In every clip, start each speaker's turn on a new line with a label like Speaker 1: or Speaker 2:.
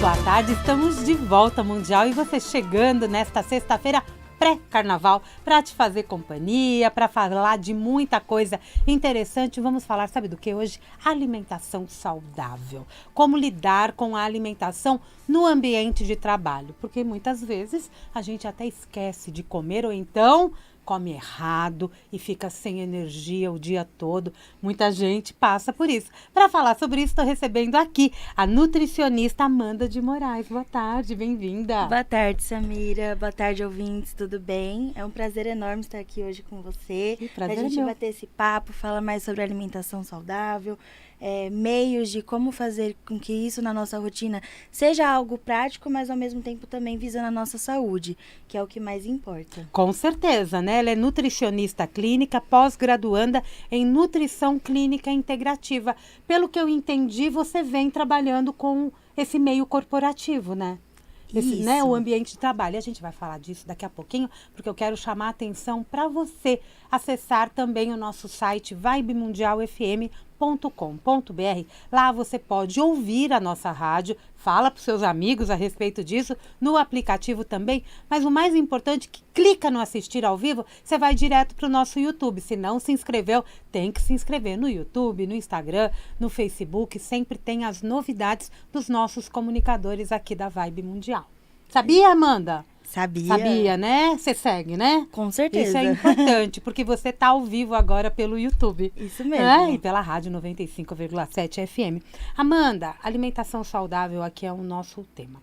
Speaker 1: Boa tarde, estamos de volta Mundial e você chegando nesta sexta-feira pré-carnaval para te fazer companhia, para falar de muita coisa interessante. Vamos falar, sabe do que hoje? Alimentação saudável. Como lidar com a alimentação no ambiente de trabalho, porque muitas vezes a gente até esquece de comer ou então come errado e fica sem energia o dia todo. Muita gente passa por isso. Para falar sobre isso, estou recebendo aqui a nutricionista Amanda de Moraes. Boa tarde, bem-vinda.
Speaker 2: Boa tarde, Samira. Boa tarde, ouvintes. Tudo bem? É um prazer enorme estar aqui hoje com você.
Speaker 1: Pra
Speaker 2: gente bater esse papo, falar mais sobre alimentação saudável, meios de como fazer com que isso na nossa rotina seja algo prático, mas ao mesmo tempo também visando a nossa saúde, que é o que mais importa.
Speaker 1: Com certeza, né? Ela é nutricionista clínica, pós-graduanda em nutrição clínica integrativa. Pelo que eu entendi, você vem trabalhando com esse meio corporativo, né? Esse, né, o ambiente de trabalho. E a gente vai falar disso daqui a pouquinho, porque eu quero chamar a atenção para você acessar também o nosso site vibemundialfm.com.br. Lá você pode ouvir a nossa rádio, fala para os seus amigos a respeito disso, no aplicativo também, mas o mais importante é que clica no assistir ao vivo, você vai direto para o nosso YouTube. Se não se inscreveu, tem que se inscrever no YouTube, no Instagram, no Facebook, sempre tem as novidades dos nossos comunicadores aqui da Vibe Mundial. Sabia, Amanda? Sabia, né? Você segue, né?
Speaker 2: Com certeza.
Speaker 1: Isso é importante, porque você está ao vivo agora pelo YouTube.
Speaker 2: Isso mesmo.
Speaker 1: Né? E pela rádio 95,7 FM. Amanda, alimentação saudável aqui é o nosso tema.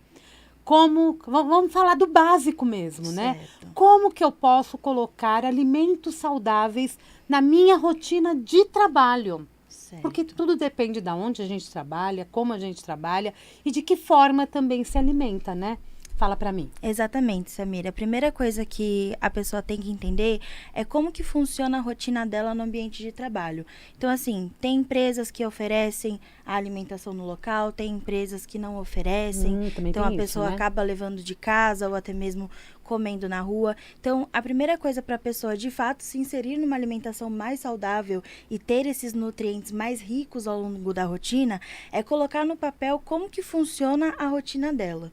Speaker 1: Vamos falar do básico mesmo, né? Como que eu posso colocar alimentos saudáveis na minha rotina de trabalho? Certo. Porque tudo depende de onde a gente trabalha, como a gente trabalha e de que forma também se alimenta, né? Fala pra mim.
Speaker 2: Exatamente, Samira. A primeira coisa que a pessoa tem que entender é como que funciona a rotina dela no ambiente de trabalho. Então, assim, tem empresas que oferecem a alimentação no local, tem empresas que não oferecem. Então, a pessoa acaba levando de casa ou até mesmo comendo na rua. Então, a primeira coisa para a pessoa, de fato, se inserir numa alimentação mais saudável e ter esses nutrientes mais ricos ao longo da rotina, é colocar no papel como que funciona a rotina dela.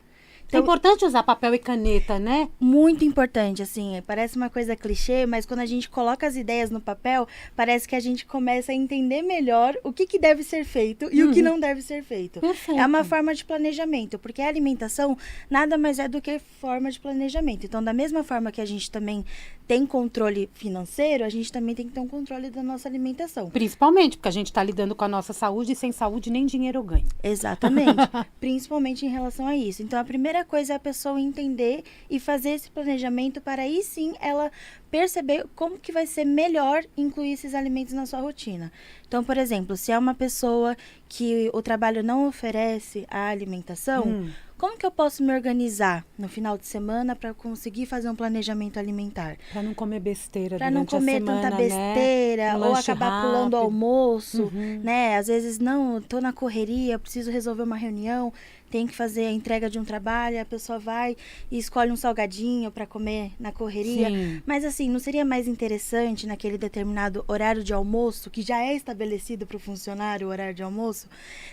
Speaker 1: Então, é importante usar papel e caneta, né?
Speaker 2: Muito importante, assim, parece uma coisa clichê, mas quando a gente coloca as ideias no papel, parece que a gente começa a entender melhor o que deve ser feito e o que não deve ser feito.
Speaker 1: Perfeito.
Speaker 2: É uma forma de planejamento, porque a alimentação nada mais é do que forma de planejamento. Então, da mesma forma que a gente também tem controle financeiro, a gente também tem que ter um controle da nossa alimentação.
Speaker 1: Principalmente, porque a gente está lidando com a nossa saúde e sem saúde nem dinheiro eu ganho.
Speaker 2: Exatamente. Principalmente em relação a isso. Então, a primeira coisa é a pessoa entender e fazer esse planejamento para aí sim ela perceber como que vai ser melhor incluir esses alimentos na sua rotina. Então, por exemplo, se é uma pessoa que o trabalho não oferece a alimentação, como que eu posso me organizar no final de semana para conseguir fazer um planejamento alimentar?
Speaker 1: Para não comer besteira
Speaker 2: durante a semana, para não comer tanta besteira, né? Ou acabar pulando o almoço, né? Às vezes, não, tô na correria, preciso resolver uma reunião, tem que fazer a entrega de um trabalho, a pessoa vai e escolhe um salgadinho para comer na correria.
Speaker 1: Sim.
Speaker 2: Mas assim, não seria mais interessante naquele determinado horário de almoço, que já é estabelecido para o funcionário o horário de almoço,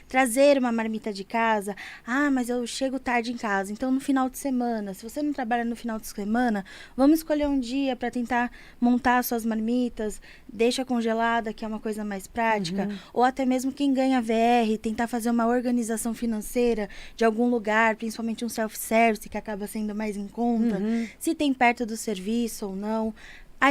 Speaker 2: trazer uma marmita de casa? Ah, mas eu chego tarde em casa, então no final de semana, se você não trabalha no final de semana, vamos escolher um dia para tentar montar suas marmitas, deixa congelada, que é uma coisa mais prática, ou até mesmo quem ganha VR, tentar fazer uma organização financeira de algum lugar, principalmente um self-service, que acaba sendo mais em conta, se tem perto do serviço ou não.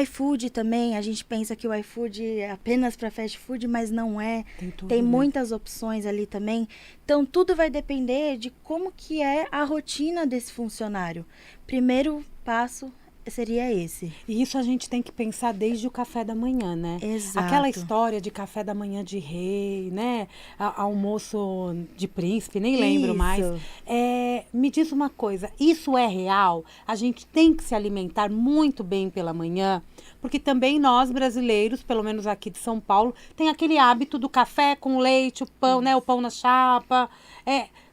Speaker 2: iFood também, a gente pensa que o iFood é apenas para fast food, mas não é. Tem muitas opções ali também. Então, tudo vai depender de como que é a rotina desse funcionário. Primeiro passo seria esse.
Speaker 1: E isso a gente tem que pensar desde o café da manhã, né?
Speaker 2: Exato.
Speaker 1: Aquela história de café da manhã de rei, né? Almoço de príncipe, nem lembro mais. Me diz uma coisa, isso é real? A gente tem que se alimentar muito bem pela manhã? Porque também nós, brasileiros, pelo menos aqui de São Paulo, tem aquele hábito do café com leite, o pão, né? O pão na chapa.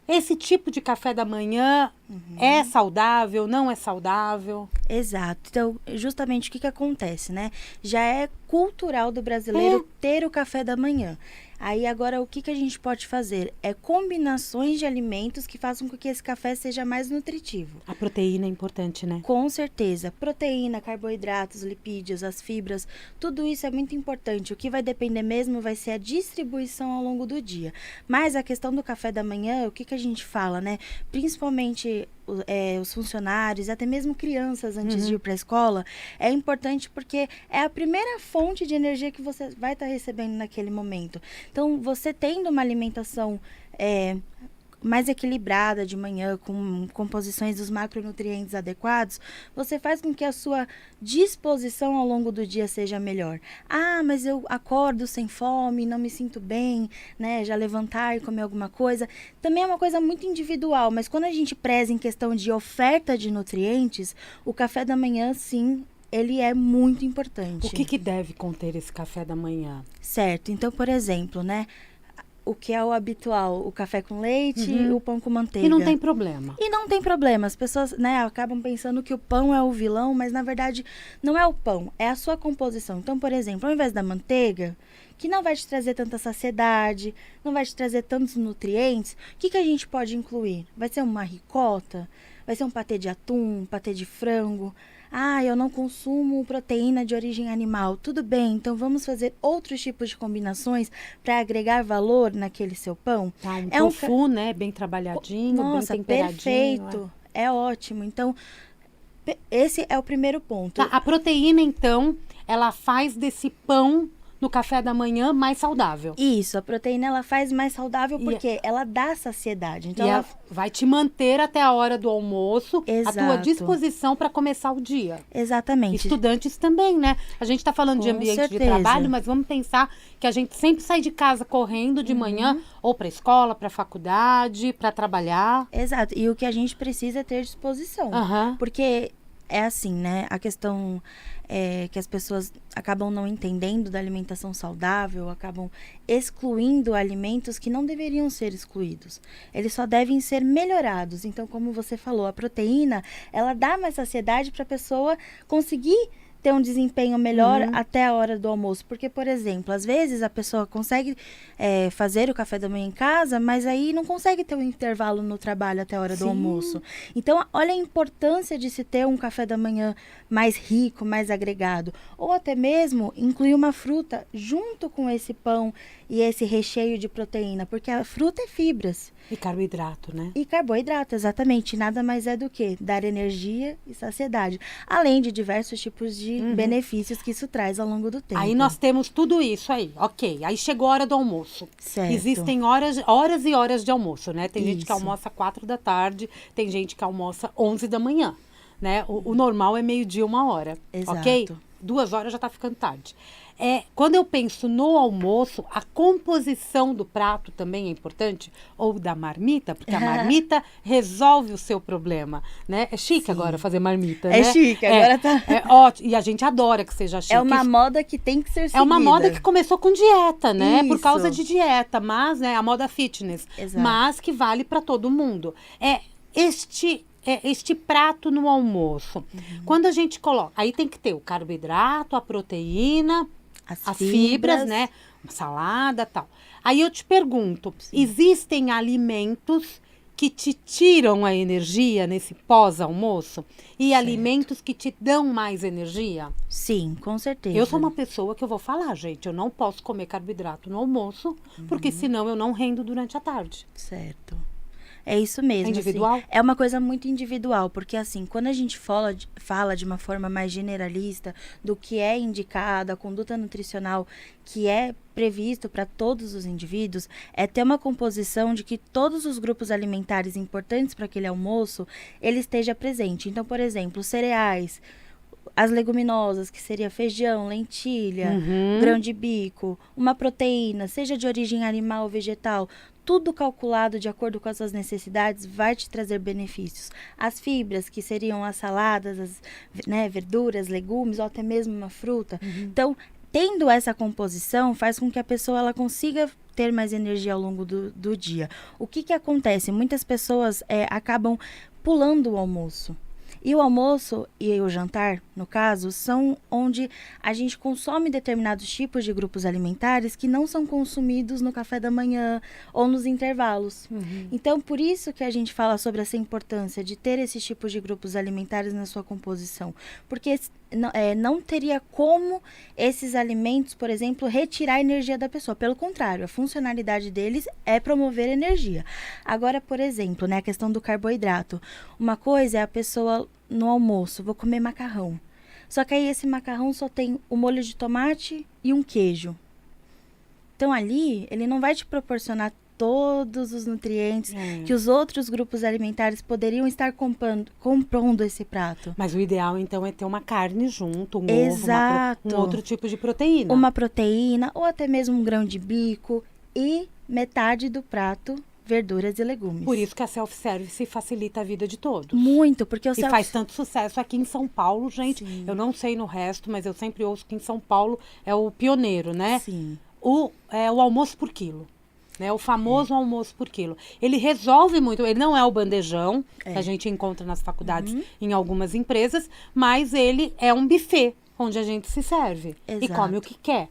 Speaker 1: Esse tipo de café da manhã é saudável, não é saudável?
Speaker 2: Exato. Então, justamente o que acontece, né? Já é cultural do brasileiro ter o café da manhã. Aí agora o que a gente pode fazer? É combinações de alimentos que façam com que esse café seja mais nutritivo.
Speaker 1: A proteína é importante, né?
Speaker 2: Com certeza. Proteína, carboidratos, lipídios, as fibras, tudo isso é muito importante. O que vai depender mesmo vai ser a distribuição ao longo do dia. Mas a questão do café da manhã, o que a gente fala, né? Principalmente os funcionários, até mesmo crianças antes de ir para a escola, é importante porque é a primeira fonte de energia que você vai estar recebendo naquele momento. Então, você tendo uma alimentação mais equilibrada de manhã, com composições dos macronutrientes adequados, você faz com que a sua disposição ao longo do dia seja melhor. Ah, mas eu acordo sem fome, não me sinto bem, né? Já levantar e comer alguma coisa. Também é uma coisa muito individual, mas quando a gente preza em questão de oferta de nutrientes, o café da manhã, sim, ele é muito importante.
Speaker 1: O que deve conter esse café da manhã?
Speaker 2: Certo. Então, por exemplo, né? O que é o habitual, o café com leite, o pão com manteiga.
Speaker 1: E não tem problema.
Speaker 2: E não tem problema. As pessoas, né, acabam pensando que o pão é o vilão, mas na verdade não é o pão, é a sua composição. Então, por exemplo, ao invés da manteiga, que não vai te trazer tanta saciedade, não vai te trazer tantos nutrientes, o que a gente pode incluir? Vai ser uma ricota? Vai ser um patê de atum, um patê de frango? Ah, eu não consumo proteína de origem animal. Tudo bem, então vamos fazer outros tipos de combinações para agregar valor naquele seu pão.
Speaker 1: Tá, um tofu, né? Bem trabalhadinho,
Speaker 2: nossa,
Speaker 1: bem temperadinho.
Speaker 2: Perfeito. É ótimo. Então, esse é o primeiro ponto.
Speaker 1: Tá, a proteína, então, ela faz desse pão no café da manhã mais saudável.
Speaker 2: Isso, a proteína ela faz mais saudável porque ela dá saciedade. Então
Speaker 1: ela vai te manter até a hora do almoço,
Speaker 2: Exato.
Speaker 1: a tua disposição para começar o dia.
Speaker 2: Exatamente.
Speaker 1: Estudantes também, né? A gente está falando de ambiente de trabalho, mas vamos pensar que a gente sempre sai de casa correndo de manhã, ou para a escola, para a faculdade, para trabalhar.
Speaker 2: Exato. E o que a gente precisa é ter disposição. Porque é assim, né? A questão que as pessoas acabam não entendendo da alimentação saudável, acabam excluindo alimentos que não deveriam ser excluídos. Eles só devem ser melhorados. Então, como você falou, a proteína, ela dá mais saciedade para a pessoa conseguir ter um desempenho melhor até a hora do almoço. Porque, por exemplo, às vezes a pessoa consegue fazer o café da manhã em casa, mas aí não consegue ter um intervalo no trabalho até a hora do almoço. Então, olha a importância de se ter um café da manhã mais rico, mais agregado. Ou até mesmo incluir uma fruta junto com esse pão e esse recheio de proteína. Porque a fruta é fibras.
Speaker 1: E carboidrato, né?
Speaker 2: E carboidrato, exatamente. Nada mais é do que dar energia e saciedade. Além de diversos tipos de benefícios que isso traz ao longo do tempo.
Speaker 1: Aí nós temos tudo isso aí, ok. Aí chegou a hora do almoço.
Speaker 2: Certo.
Speaker 1: Existem horas e horas de almoço, né? Tem gente que almoça 4 da tarde, tem gente que almoça 11 da manhã, né? O normal é 12h, 1h, ok? 2 horas já tá ficando tarde. Quando eu penso no almoço, a composição do prato também é importante, ou da marmita, porque a marmita resolve o seu problema, né? É chique agora fazer marmita, né?
Speaker 2: É chique, agora tá...
Speaker 1: É ótimo, e a gente adora que seja chique.
Speaker 2: É uma moda que tem que ser seguida.
Speaker 1: É uma moda que começou com dieta, né?
Speaker 2: Isso.
Speaker 1: Por causa de dieta, mas, né? A moda fitness.
Speaker 2: Exato.
Speaker 1: Mas que vale para todo mundo. Este prato no almoço. Quando a gente coloca, aí tem que ter o carboidrato, a proteína, as fibras, né? Uma salada, tal. Aí eu te pergunto, existem alimentos que te tiram a energia nesse pós-almoço e alimentos que te dão mais energia?
Speaker 2: Sim, com certeza.
Speaker 1: Eu sou uma pessoa que eu vou falar, gente, eu não posso comer carboidrato no almoço, porque senão eu não rendo durante a tarde.
Speaker 2: Certo. É isso mesmo.
Speaker 1: É individual?
Speaker 2: Assim, é uma coisa muito individual, porque assim, quando a gente fala de uma forma mais generalista do que é indicado, a conduta nutricional que é previsto para todos os indivíduos, é ter uma composição de que todos os grupos alimentares importantes para aquele almoço, ele esteja presente. Então, por exemplo, cereais, as leguminosas, que seria feijão, lentilha, grão de bico, uma proteína, seja de origem animal ou vegetal, tudo calculado de acordo com as suas necessidades vai te trazer benefícios. As fibras, que seriam as saladas, as verduras, legumes ou até mesmo uma fruta. Então, tendo essa composição, faz com que a pessoa ela consiga ter mais energia ao longo do dia. O que acontece? Muitas pessoas acabam pulando o almoço. E o almoço e o jantar, no caso, são onde a gente consome determinados tipos de grupos alimentares que não são consumidos no café da manhã ou nos intervalos. Então, por isso que a gente fala sobre essa importância de ter esses tipos de grupos alimentares na sua composição. Porque não teria como esses alimentos, por exemplo, retirar a energia da pessoa. Pelo contrário, a funcionalidade deles é promover energia. Agora, por exemplo, né, a questão do carboidrato. Uma coisa é a pessoa no almoço, vou comer macarrão. Só que aí esse macarrão só tem o molho de tomate e um queijo. Então ali, ele não vai te proporcionar todos os nutrientes que os outros grupos alimentares poderiam estar comprando esse prato.
Speaker 1: Mas o ideal, então, é ter uma carne junto, um
Speaker 2: Exato.
Speaker 1: ovo, um outro tipo de proteína.
Speaker 2: Uma proteína ou até mesmo um grão de bico e metade do prato verduras e legumes.
Speaker 1: Por isso que a self-service facilita a vida de todos.
Speaker 2: Muito, porque o
Speaker 1: E faz tanto sucesso aqui em São Paulo, gente. Sim. Eu não sei no resto, mas eu sempre ouço que em São Paulo é o pioneiro, né?
Speaker 2: Sim.
Speaker 1: O almoço por quilo. Né, o famoso almoço por quilo. Ele resolve muito, ele não é o bandejão que a gente encontra nas faculdades em algumas empresas, mas ele é um buffet onde a gente se serve e come o que quer.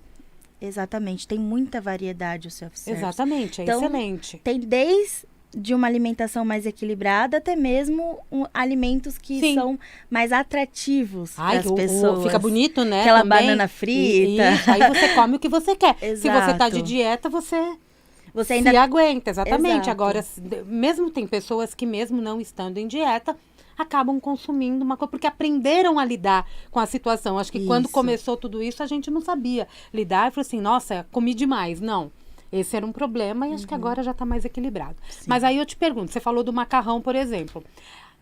Speaker 2: Exatamente, tem muita variedade o self-service.
Speaker 1: Exatamente, é
Speaker 2: então,
Speaker 1: excelente.
Speaker 2: Tem desde uma alimentação mais equilibrada até mesmo alimentos que são mais atrativos para as pessoas.
Speaker 1: Fica bonito, né?
Speaker 2: Aquela
Speaker 1: também.
Speaker 2: Banana frita.
Speaker 1: Isso, aí você come o que você quer.
Speaker 2: Exato.
Speaker 1: Se você tá de dieta, você
Speaker 2: ainda
Speaker 1: se aguenta, exatamente.
Speaker 2: Exato.
Speaker 1: Agora, mesmo tem pessoas que mesmo não estando em dieta, acabam consumindo uma coisa, porque aprenderam a lidar com a situação. Acho que quando começou tudo isso, a gente não sabia lidar. E falou assim, nossa, comi demais. Não, esse era um problema e acho que agora já está mais equilibrado. Sim. Mas aí eu te pergunto, você falou do macarrão, por exemplo.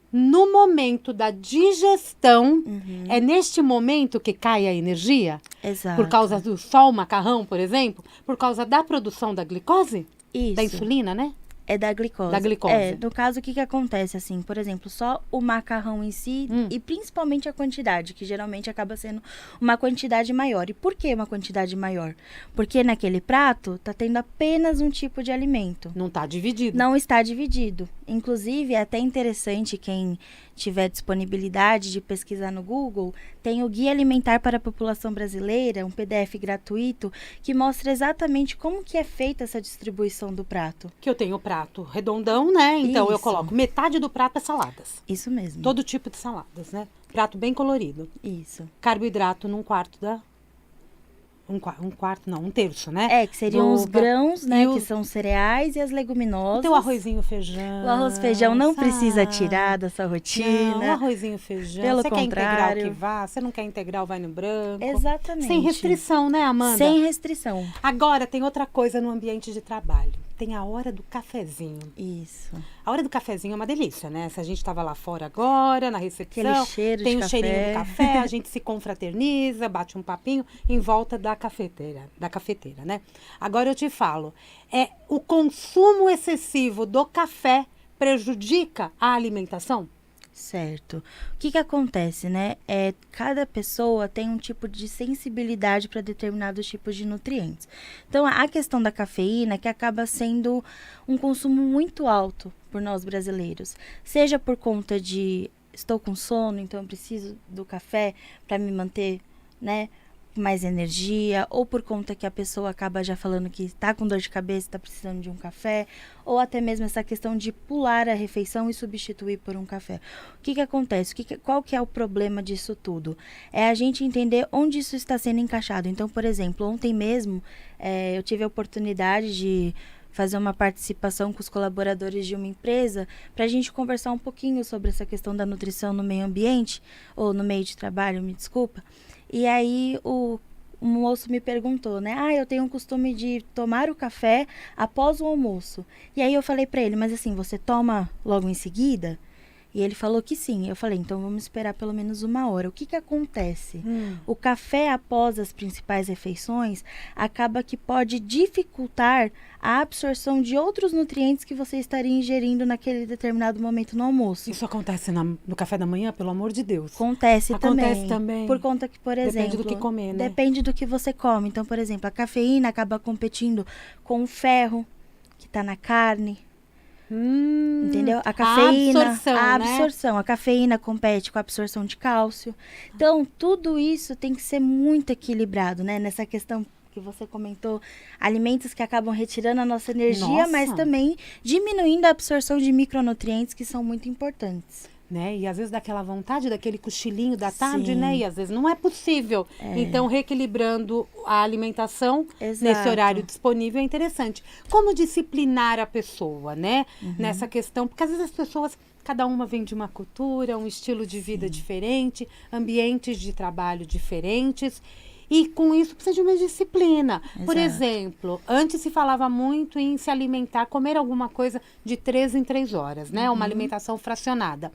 Speaker 1: No momento da digestão, é neste momento que cai a energia?
Speaker 2: Exato.
Speaker 1: Por causa do só o macarrão, por exemplo? Por causa da produção da glicose?
Speaker 2: Isso.
Speaker 1: Da insulina, né?
Speaker 2: É da glicose.
Speaker 1: Da glicose.
Speaker 2: No caso, o que acontece, assim, por exemplo, só o macarrão em si e principalmente a quantidade, que geralmente acaba sendo uma quantidade maior. E por que uma quantidade maior? Porque naquele prato tá tendo apenas um tipo de alimento.
Speaker 1: Não está dividido.
Speaker 2: Não está dividido. Inclusive, é até interessante quem tiver disponibilidade de pesquisar no Google, tem o Guia Alimentar para a População Brasileira, um PDF gratuito, que mostra exatamente como que é feita essa distribuição do prato.
Speaker 1: Que eu tenho o prato redondão, né? Então eu coloco metade do prato é saladas.
Speaker 2: Isso mesmo.
Speaker 1: Todo tipo de saladas, né? Prato bem colorido.
Speaker 2: Isso.
Speaker 1: Carboidrato num quarto da... um terço, né?
Speaker 2: Que seriam os grãos, né? Que são cereais e as leguminosas.
Speaker 1: Então o arrozinho, feijão.
Speaker 2: O arroz, feijão não precisa tirar da sua rotina.
Speaker 1: Não, o arrozinho, feijão.
Speaker 2: Pelo
Speaker 1: você
Speaker 2: contrário.
Speaker 1: quer integral que vá, você não quer integral, vai no branco.
Speaker 2: Exatamente.
Speaker 1: Sem restrição, né, Amanda?
Speaker 2: Sem restrição.
Speaker 1: Agora, tem outra coisa no ambiente de trabalho. Tem a hora do cafezinho.
Speaker 2: Isso.
Speaker 1: A hora do cafezinho é uma delícia, né? Se a gente estava lá fora agora, na recepção,
Speaker 2: aquele cheiro
Speaker 1: tem
Speaker 2: de
Speaker 1: o cheirinho
Speaker 2: café.
Speaker 1: do café, a gente se confraterniza, bate um papinho em volta da cafeteira, né? Agora eu te falo, o consumo excessivo do café prejudica a alimentação?
Speaker 2: Certo. O que acontece, né? Cada pessoa tem um tipo de sensibilidade para determinados tipos de nutrientes. Então, a questão da cafeína que acaba sendo um consumo muito alto por nós brasileiros. Seja por conta de estou com sono, então eu preciso do café para me manter, né, mais energia, ou por conta que a pessoa acaba já falando que está com dor de cabeça, está precisando de um café, ou até mesmo essa questão de pular a refeição e substituir por um café. O que acontece? Qual que é o problema disso tudo? É a gente entender onde isso está sendo encaixado. Então, por exemplo, ontem mesmo eu tive a oportunidade de fazer uma participação com os colaboradores de uma empresa para a gente conversar um pouquinho sobre essa questão da nutrição no meio ambiente, ou no meio de trabalho, me desculpa. E aí o moço me perguntou, né? Eu tenho o costume de tomar o café após o almoço. E aí eu falei para ele, mas assim, você toma logo em seguida? E ele falou que sim. Eu falei, então vamos esperar pelo menos 1 hora. O que acontece? O café após as principais refeições acaba que pode dificultar a absorção de outros nutrientes que você estaria ingerindo naquele determinado momento no almoço.
Speaker 1: Isso acontece no café da manhã, pelo amor de Deus?
Speaker 2: Acontece
Speaker 1: também.
Speaker 2: Por conta que, por exemplo...
Speaker 1: Depende do que comer, né?
Speaker 2: Depende do que você come. Então, por exemplo, a cafeína acaba competindo com o ferro, que está na carne, Entendeu? A cafeína,
Speaker 1: a absorção,
Speaker 2: né? A cafeína compete com a absorção de cálcio. Então, tudo isso tem que ser muito equilibrado, né? Nessa questão que você comentou, alimentos que acabam retirando a nossa energia, mas também diminuindo a absorção de micronutrientes que são muito importantes.
Speaker 1: Né? E às vezes dá aquela vontade, daquele cochilinho da tarde, né? E às vezes não é possível. Então, reequilibrando a alimentação nesse horário disponível é interessante. Como disciplinar a pessoa, né? Nessa questão, porque às vezes as pessoas, cada uma vem de uma cultura, um estilo de vida diferente, ambientes de trabalho diferentes. E com isso precisa de uma disciplina. Por exemplo, antes se falava muito em se alimentar, comer alguma coisa de 3 em 3 horas, né? Uma alimentação fracionada.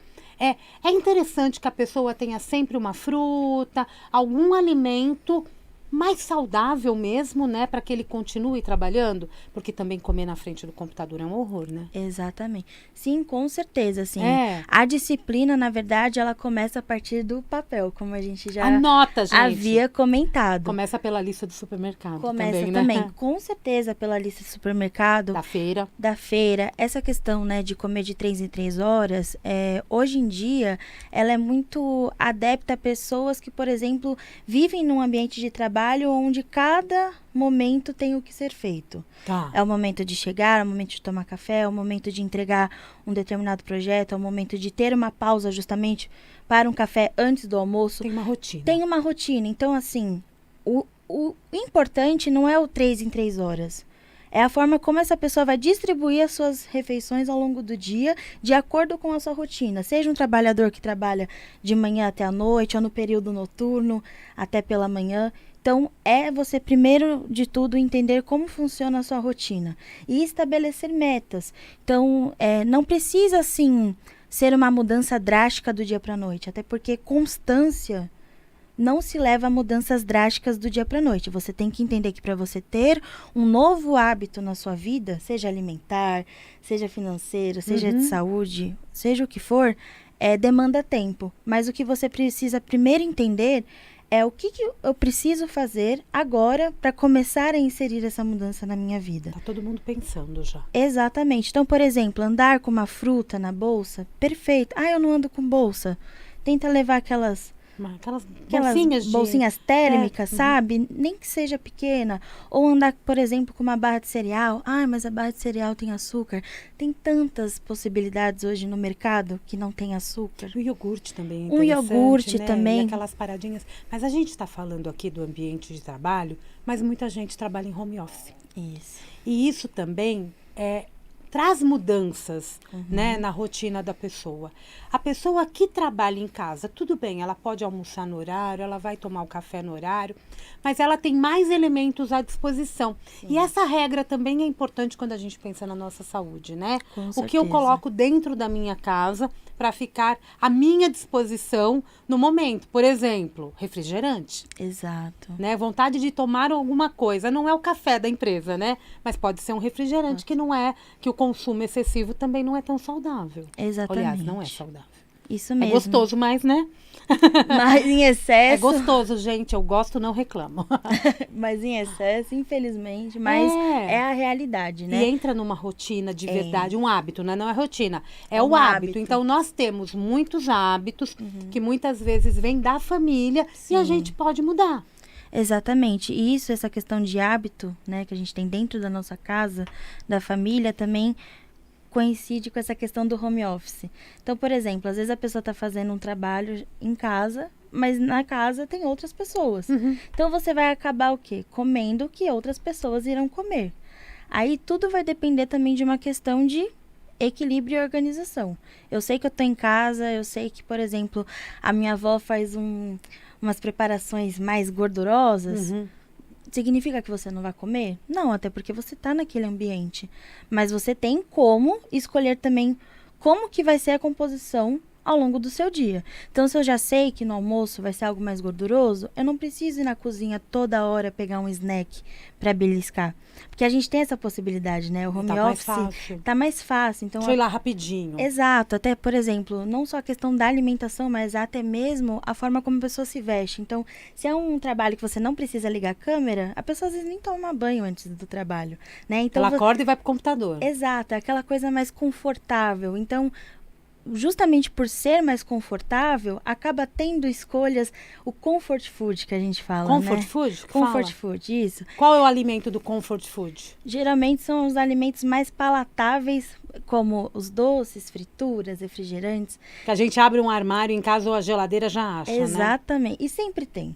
Speaker 1: É interessante que a pessoa tenha sempre uma fruta, algum alimento mais saudável mesmo, né? Para que ele continue trabalhando. Porque também comer na frente do computador é um horror, né?
Speaker 2: Exatamente. Sim, com certeza, assim. A disciplina, na verdade, ela começa a partir do papel, como a gente já havia comentado.
Speaker 1: Começa pela lista do supermercado.
Speaker 2: Começa também, com certeza, pela lista do supermercado. Da feira. Essa questão, né, de comer de 3 em 3 horas, hoje em dia, ela é muito adepta a pessoas que, por exemplo, vivem num ambiente de trabalho onde cada momento tem o que ser feito. É o momento de chegar, é o momento de tomar café, é o momento de entregar um determinado projeto, é o momento de ter uma pausa justamente para um café antes do almoço. Tem uma rotina. Então, assim, o importante não é o 3 em 3 horas. É a forma como essa pessoa vai distribuir as suas refeições ao longo do dia, de acordo com a sua rotina. Seja um trabalhador que trabalha de manhã até a noite, ou no período noturno, até pela manhã. Então, você, primeiro de tudo, entender como funciona a sua rotina e estabelecer metas. Então, não precisa, assim, ser uma mudança drástica do dia para a noite, até porque constância não se leva a mudanças drásticas do dia para a noite. Você tem que entender que para você ter um novo hábito na sua vida, seja alimentar, seja financeiro, seja de saúde, seja o que for, demanda tempo. Mas o que você precisa primeiro entender o que eu preciso fazer agora para começar a inserir essa mudança na minha vida.
Speaker 1: Tá todo mundo pensando já.
Speaker 2: Exatamente. Então, por exemplo, andar com uma fruta na bolsa, perfeito. Eu não ando com bolsa. Tenta levar aquelas bolsinhas térmicas, sabe? Nem que seja pequena. Ou andar, por exemplo, com uma barra de cereal. Mas a barra de cereal tem açúcar. Tem tantas possibilidades hoje no mercado que não tem açúcar.
Speaker 1: O iogurte também é interessante, né?
Speaker 2: Também.
Speaker 1: E aquelas paradinhas. Mas a gente está falando aqui do ambiente de trabalho, mas muita gente trabalha em home office.
Speaker 2: Isso.
Speaker 1: E isso também traz mudanças, né, na rotina da pessoa. A pessoa que trabalha em casa, tudo bem, ela pode almoçar no horário, ela vai tomar o café no horário, mas ela tem mais elementos à disposição. Sim. E essa regra também é importante quando a gente pensa na nossa saúde, né? O que eu coloco dentro da minha casa para ficar à minha disposição no momento. Por exemplo, refrigerante.
Speaker 2: Exato.
Speaker 1: Né? Vontade de tomar alguma coisa. Não é o café da empresa, né? Mas pode ser um refrigerante que não é, que o consumo excessivo também não é tão saudável.
Speaker 2: Exatamente.
Speaker 1: Aliás, não é saudável.
Speaker 2: Isso mesmo.
Speaker 1: É gostoso, mas, né?
Speaker 2: Mas em excesso...
Speaker 1: É gostoso, gente. Eu gosto, não reclamo.
Speaker 2: Mas em excesso, infelizmente. Mas é a realidade, né?
Speaker 1: E entra numa rotina de verdade, um hábito, né? Não é rotina. É o hábito. Então, nós temos muitos hábitos que muitas vezes vêm da família e a gente pode mudar.
Speaker 2: Exatamente. E essa questão de hábito, né? Que a gente tem dentro da nossa casa, da família, também coincide com essa questão do home office. Então, por exemplo, às vezes a pessoa está fazendo um trabalho em casa, mas na casa tem outras pessoas. Então, você vai acabar o quê? Comendo o que outras pessoas irão comer. Aí, tudo vai depender também de uma questão de equilíbrio e organização. Eu sei que eu estou em casa, eu sei que, por exemplo, a minha avó faz umas preparações mais gordurosas. Significa que você não vai comer? Não, até porque você está naquele ambiente. Mas você tem como escolher também como que vai ser a composição ao longo do seu dia. Então, se eu já sei que no almoço vai ser algo mais gorduroso, eu não preciso ir na cozinha toda hora pegar um snack para beliscar. Porque a gente tem essa possibilidade, né? O home office tá mais fácil. Então,
Speaker 1: deixa eu ir lá rapidinho.
Speaker 2: Exato. Até, por exemplo, não só a questão da alimentação, mas até mesmo a forma como a pessoa se veste. Então, se é um trabalho que você não precisa ligar a câmera, a pessoa às vezes nem toma banho antes do trabalho, né? Então,
Speaker 1: ela acorda e vai pro computador.
Speaker 2: Exato. Aquela coisa mais confortável. Então, justamente por ser mais confortável, acaba tendo escolhas, o comfort food que a gente fala,
Speaker 1: comfort
Speaker 2: né?
Speaker 1: Food?
Speaker 2: Comfort food, isso.
Speaker 1: Qual é o alimento do comfort food?
Speaker 2: Geralmente são os alimentos mais palatáveis, como os doces, frituras, refrigerantes.
Speaker 1: Que a gente abre um armário em casa ou a geladeira já acha,
Speaker 2: Exatamente.
Speaker 1: Né?
Speaker 2: E sempre tem.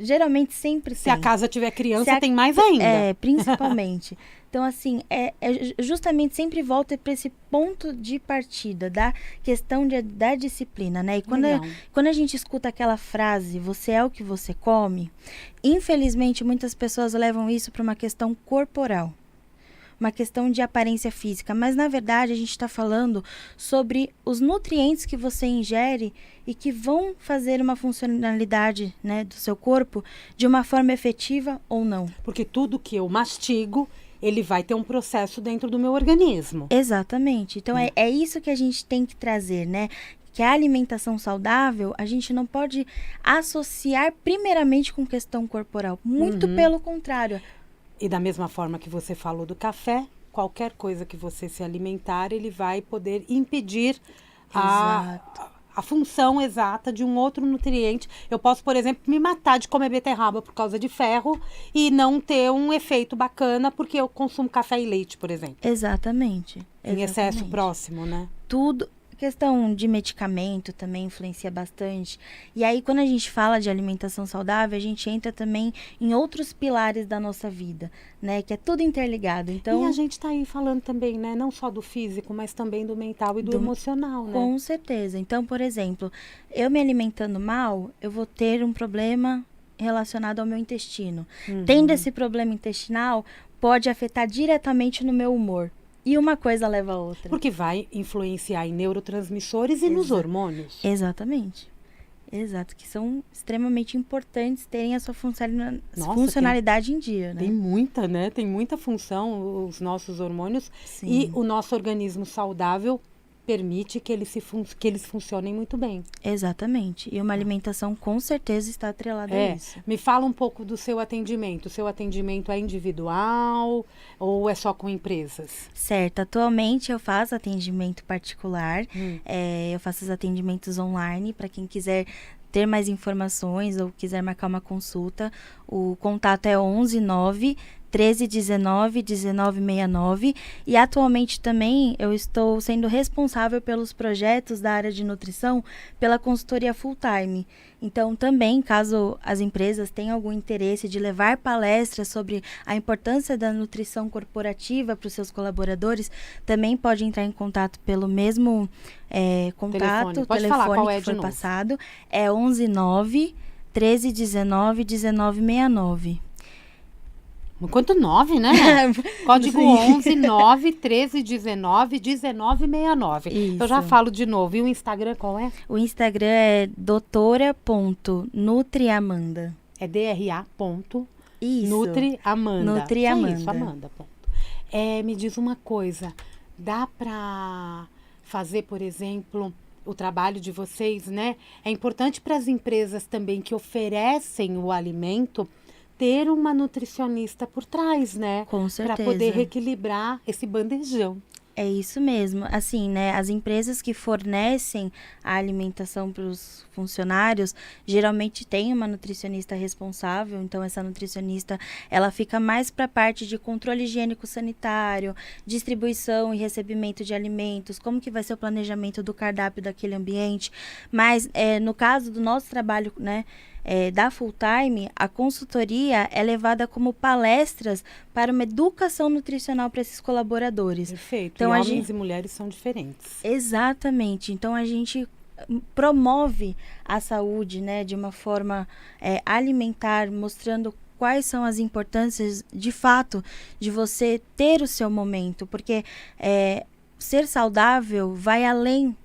Speaker 2: Geralmente sempre tem.
Speaker 1: Se a casa tiver criança, tem mais ainda.
Speaker 2: Principalmente. Então, assim, justamente sempre volta para esse ponto de partida da questão da disciplina, né? E quando a gente escuta aquela frase, você é o que você come, infelizmente muitas pessoas levam isso para uma questão corporal. Uma questão de aparência física, mas na verdade a gente está falando sobre os nutrientes que você ingere e que vão fazer uma funcionalidade, né, do seu corpo de uma forma efetiva ou não.
Speaker 1: Porque tudo que eu mastigo, ele vai ter um processo dentro do meu organismo.
Speaker 2: Exatamente. Então é isso que a gente tem que trazer, né? Que a alimentação saudável, a gente não pode associar primeiramente com questão corporal. Muito pelo contrário.
Speaker 1: E da mesma forma que você falou do café, qualquer coisa que você se alimentar, ele vai poder impedir a função exata de um outro nutriente. Eu posso, por exemplo, me matar de comer beterraba por causa de ferro e não ter um efeito bacana porque eu consumo café e leite, por exemplo.
Speaker 2: Exatamente.
Speaker 1: Em excesso próximo, né?
Speaker 2: Tudo. Questão de medicamento também influencia bastante. E aí, quando a gente fala de alimentação saudável, a gente entra também em outros pilares da nossa vida, né? Que é tudo interligado. Então,
Speaker 1: e a gente está aí falando também, né? Não só do físico, mas também do mental e do emocional, né?
Speaker 2: Com certeza. Então, por exemplo, eu me alimentando mal, eu vou ter um problema relacionado ao meu intestino. Tendo esse problema intestinal, pode afetar diretamente no meu humor. E uma coisa leva a outra.
Speaker 1: Porque vai influenciar em neurotransmissores e nos hormônios.
Speaker 2: Exatamente. Exato, que são extremamente importantes terem a sua funcionalidade em dia, né?
Speaker 1: Tem muita, né? Tem muita função os nossos hormônios. Sim. E o nosso organismo saudável permite que eles funcionem muito bem.
Speaker 2: Exatamente. E uma alimentação com certeza está atrelada a isso.
Speaker 1: Me fala um pouco do seu atendimento. O seu atendimento é individual ou é só com empresas?
Speaker 2: Certo. Atualmente eu faço atendimento particular. Eu faço os atendimentos online para quem quiser ter mais informações ou quiser marcar uma consulta. O contato é 11 9 1319 1969 e atualmente também eu estou sendo responsável pelos projetos da área de nutrição pela consultoria Full Time. Então também, caso as empresas tenham algum interesse de levar palestras sobre a importância da nutrição corporativa para os seus colaboradores, também pode entrar em contato pelo mesmo contato, telefone que foi passado, é 11 9 1319 1969.
Speaker 1: Quanto 9, né? Código 11 9 13 19 1969.
Speaker 2: Isso.
Speaker 1: Eu já falo de novo. E o Instagram qual é?
Speaker 2: O Instagram é doutora.nutriamanda.
Speaker 1: É DRA.
Speaker 2: Isso.
Speaker 1: Nutriamanda.
Speaker 2: Nutriamanda.
Speaker 1: Isso, Amanda. Me diz uma coisa. Dá para fazer, por exemplo, o trabalho de vocês, né? É importante para as empresas também que oferecem o alimento ter uma nutricionista por trás, né?
Speaker 2: Com certeza.
Speaker 1: Para poder reequilibrar esse bandejão.
Speaker 2: É isso mesmo. Assim, né? As empresas que fornecem a alimentação para os funcionários, geralmente tem uma nutricionista responsável. Então, essa nutricionista, ela fica mais para a parte de controle higiênico-sanitário, distribuição e recebimento de alimentos, como que vai ser o planejamento do cardápio daquele ambiente. Mas, no caso do nosso trabalho, né? Da Full Time, a consultoria é levada como palestras para uma educação nutricional para esses colaboradores.
Speaker 1: Perfeito. Então, e homens e mulheres são diferentes.
Speaker 2: Exatamente. Então, a gente promove a saúde, né, de uma forma alimentar, mostrando quais são as importâncias, de fato, de você ter o seu momento. Porque ser saudável vai além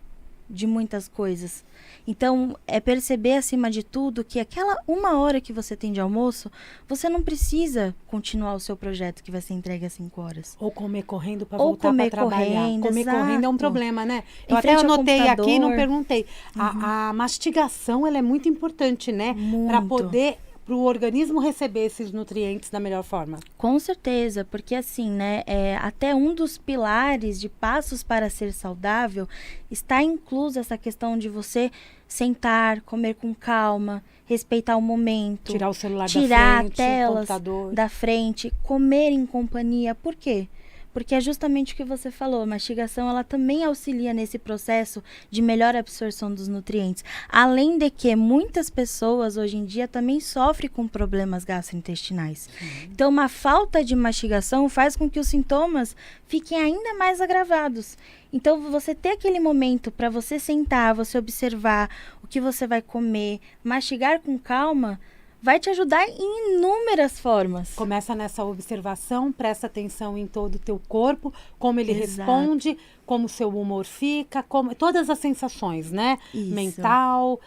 Speaker 2: de muitas coisas. Então, é perceber, acima de tudo, que aquela 1 hora que você tem de almoço, você não precisa continuar o seu projeto que vai ser entregue às 5 horas.
Speaker 1: Ou comer correndo para
Speaker 2: Ou
Speaker 1: voltar para
Speaker 2: comer
Speaker 1: trabalhar.
Speaker 2: correndo,
Speaker 1: Comer correndo é um
Speaker 2: exato.
Speaker 1: problema, né?
Speaker 2: Em
Speaker 1: Eu até
Speaker 2: frente ao
Speaker 1: anotei aqui e não
Speaker 2: computador.
Speaker 1: perguntei. A mastigação, ela é muito importante, né? Para
Speaker 2: Muito.
Speaker 1: poder, para o organismo receber esses nutrientes da melhor forma.
Speaker 2: Com certeza, porque assim, né, até um dos pilares de passos para ser saudável está incluso essa questão de você sentar, comer com calma, respeitar o momento,
Speaker 1: Tirar o celular da
Speaker 2: tirar
Speaker 1: frente,
Speaker 2: telas
Speaker 1: computador.
Speaker 2: da frente, comer em companhia. Por quê? Porque é justamente o que você falou, a mastigação ela também auxilia nesse processo de melhor absorção dos nutrientes. Além de que muitas pessoas hoje em dia também sofrem com problemas gastrointestinais. Então, uma falta de mastigação faz com que os sintomas fiquem ainda mais agravados. Então, você ter aquele momento para você sentar, você observar o que você vai comer, mastigar com calma, vai te ajudar em inúmeras formas.
Speaker 1: Começa nessa observação, presta atenção em todo o teu corpo, como ele
Speaker 2: Exato.
Speaker 1: responde, como o seu humor fica, como, todas as sensações, né?
Speaker 2: Isso.
Speaker 1: Mental,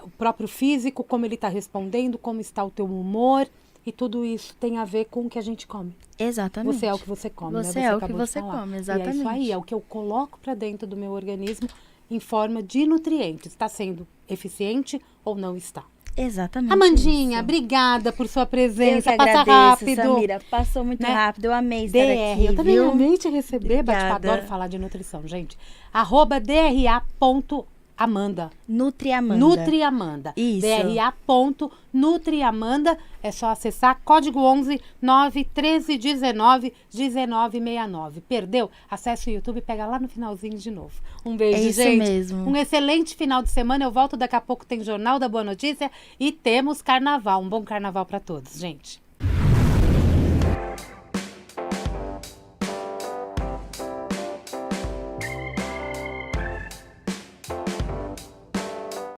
Speaker 1: o próprio físico, como ele está respondendo, como está o teu humor. E tudo isso tem a ver com o que a gente come.
Speaker 2: Exatamente.
Speaker 1: Você é o que você come,
Speaker 2: Você
Speaker 1: né?
Speaker 2: é o que
Speaker 1: acabou de
Speaker 2: você
Speaker 1: falar.
Speaker 2: come,
Speaker 1: E é
Speaker 2: exatamente.
Speaker 1: isso aí, é o que eu coloco para dentro do meu organismo em forma de nutrientes. Está sendo eficiente ou não está?
Speaker 2: Exatamente.
Speaker 1: Amandinha,
Speaker 2: isso.
Speaker 1: obrigada por sua
Speaker 2: Eu
Speaker 1: presença.
Speaker 2: que
Speaker 1: Passa
Speaker 2: agradeço,
Speaker 1: rápido.
Speaker 2: Samira. Passou muito
Speaker 1: né?
Speaker 2: rápido. Eu amei estar
Speaker 1: DR,
Speaker 2: aqui,
Speaker 1: eu também
Speaker 2: viu?
Speaker 1: amei te receber,
Speaker 2: Obrigada.
Speaker 1: adoro falar de nutrição, gente. @DRA.Amanda.
Speaker 2: Nutriamanda.
Speaker 1: Nutriamanda.
Speaker 2: Isso.
Speaker 1: DRA.Nutriamanda. É só acessar código 11 913 19 1969. Perdeu? Acesse o YouTube e pega lá no finalzinho de novo. Um beijo,
Speaker 2: É isso
Speaker 1: gente.
Speaker 2: mesmo.
Speaker 1: Um excelente final de semana. Eu volto daqui a pouco, tem Jornal da Boa Notícia e temos carnaval. Um bom carnaval para todos, gente.